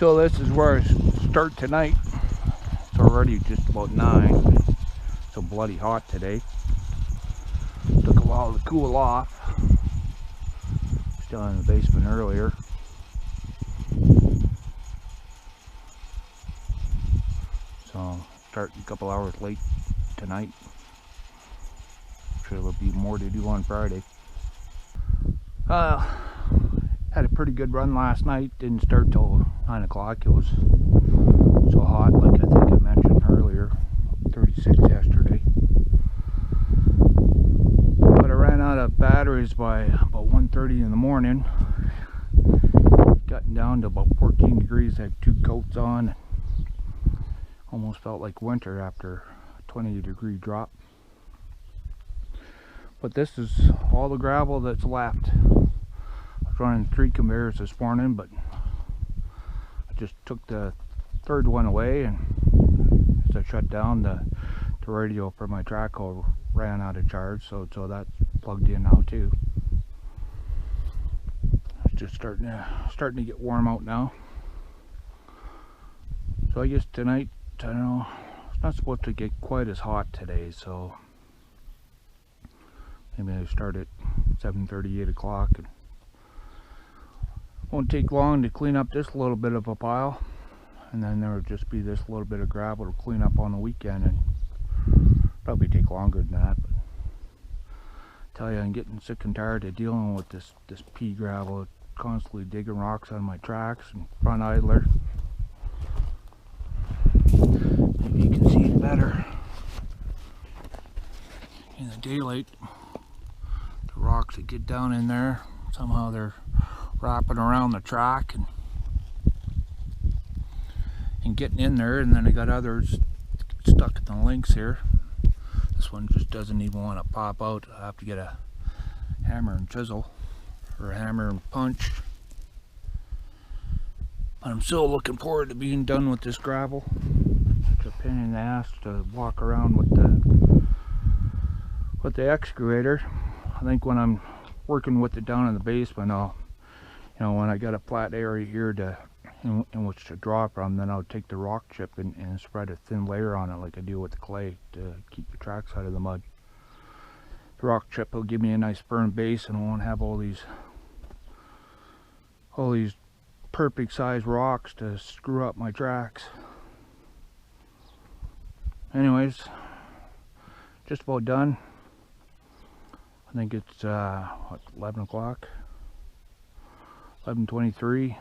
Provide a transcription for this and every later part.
So this is where I start tonight. It's already just about 9. So bloody hot today. Took a while to cool off. Still in the basement earlier. So starting a couple hours late tonight. Sure there'll be more to do on Friday. Had a pretty good run last night. Didn't start till 9 o'clock. It was so hot, like I think I mentioned earlier. 36 yesterday. But I ran out of batteries by about 1:30 in the morning. Gotten down to about 14 degrees. I had 2 coats on. Almost felt like winter after a 20-degree drop. But this is all the gravel that's left. I was running 3 conveyors this morning, but I just took the 3rd one away, and as I shut down, the radio for my track hoe ran out of charge, so that's plugged in now too. It's just starting to get warm out now. So I guess tonight, I don't know, it's not supposed to get quite as hot today, so maybe I start at 7:30, 8 o'clock. And won't take long to clean up this little bit of a pile, and then there will just be this little bit of gravel to clean up on the weekend, and probably take longer than that. But I tell you, I'm getting sick and tired of dealing with this pea gravel, constantly digging rocks on my tracks and front idler. Maybe you can see it better in the daylight. The rocks that get down in there, somehow they're wrapping around the track and getting in there, and then I got others stuck in the links here. This one just doesn't even want to pop out. I have to get a hammer and chisel, or a hammer and punch. But I'm still looking forward to being done with this gravel. It's a pain in the ass to walk around with the excavator. I think when I'm working with it down in the basement, when I got a flat area here in which to draw from, then I'll take the rock chip and spread a thin layer on it like I do with the clay to keep the tracks out of the mud. The rock chip will give me a nice firm base, and I won't have all these perfect size rocks to screw up my tracks. Anyways, just about done. I think it's 11 o'clock, 11:23.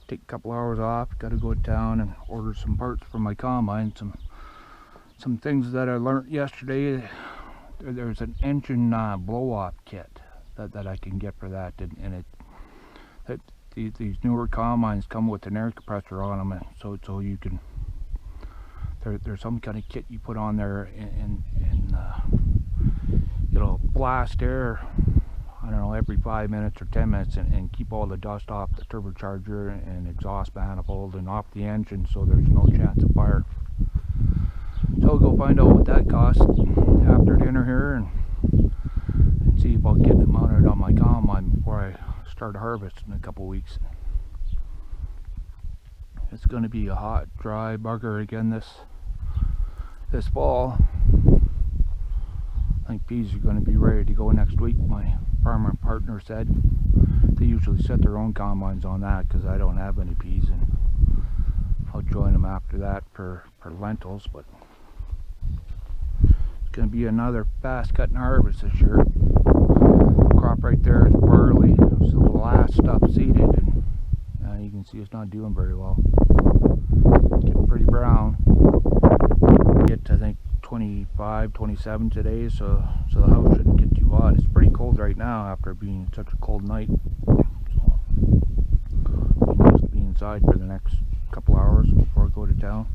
Take a couple hours off. Got to go to town and order some parts for my combine. Some things that I learned yesterday. There's an engine blow-off kit that I can get for that, and these newer combines come with an air compressor on them, and so you can. There's some kind of kit you put on there, and it'll blast air, I don't know, every 5 minutes or 10 minutes and keep all the dust off the turbocharger and exhaust manifold and off the engine, so there's no chance of fire. So I'll go find out what that costs after dinner here and see about getting it mounted on my combine before I start harvest in a couple weeks. It's going to be a hot, dry bugger again this fall. I think peas are going to be ready to go next week. My farmer partner said they usually set their own combines on that because I don't have any peas, and I'll join them after that for lentils. But it's going to be another fast cutting harvest this year. The crop right there is barley, so the last stuff seeded, and you can see it's not doing very well. Getting pretty brown. Get to, I think, 25, 27 today, so the house shouldn't get too hot. It's pretty cold right now after being such a cold night. So I'll just be inside for the next couple hours before I go to town.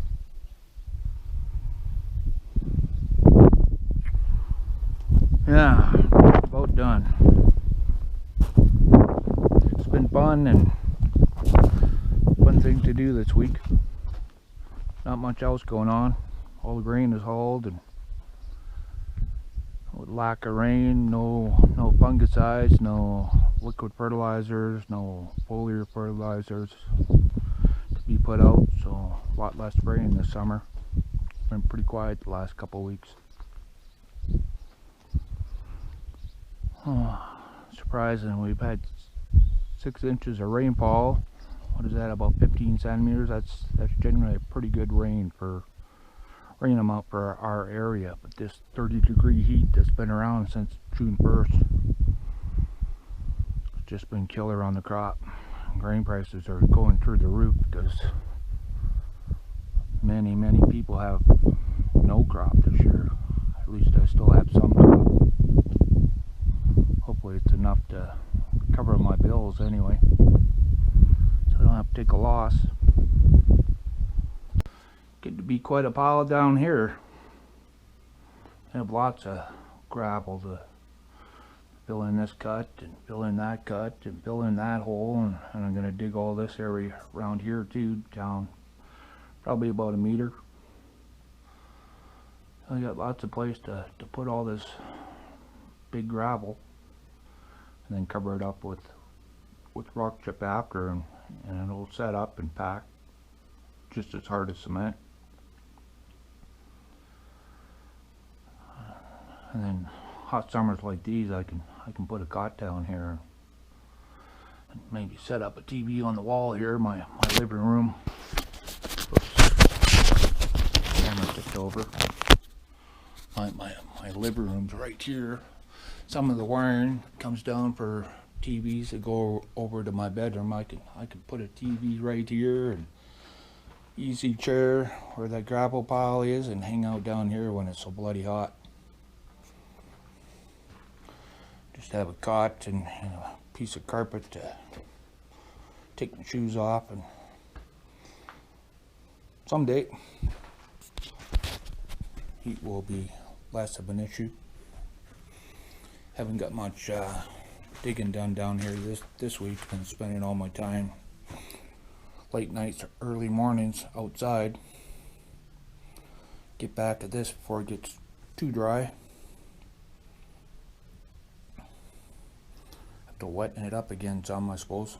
Yeah, about done. It's been fun and fun thing to do this week. Not much else going on. All the grain is hauled, and with lack of rain, no fungicides, no liquid fertilizers, no foliar fertilizers to be put out, so a lot less spraying this summer. Been pretty quiet the last couple weeks. Surprising, we've had 6 inches of rainfall. What is that, about 15 centimeters? That's generally a pretty good rain amount for our area. But this 30-degree heat that's been around since June 1st, it's just been killer on the crop. Grain prices are going through the roof because many people have no crop this year. At least I still have some crop. Hopefully it's enough to cover my bills anyway, so I don't have to take a loss. Get to be quite a pile down here. I have lots of gravel to fill in this cut and fill in that cut and fill in that hole, and I'm going to dig all this area around here too, down probably about 1 meter. I got lots of place to put all this big gravel, and then cover it up with rock chip after, and it'll set up and pack just as hard as cement. And then hot summers like these, I can put a cot down here and maybe set up a TV on the wall here, my living room. Oops. Camera tipped over. My living room's right here. Some of the wiring comes down for TVs that go over to my bedroom. I can put a TV right here, and easy chair where that gravel pile is, and hang out down here when it's so bloody hot. Just have a cot and a piece of carpet to take my shoes off, and someday heat will be less of an issue. Haven't got much digging done down here this week. Been spending all my time late nights, early mornings outside. Get back to this before it gets too dry. Have to weten it up again some, I suppose.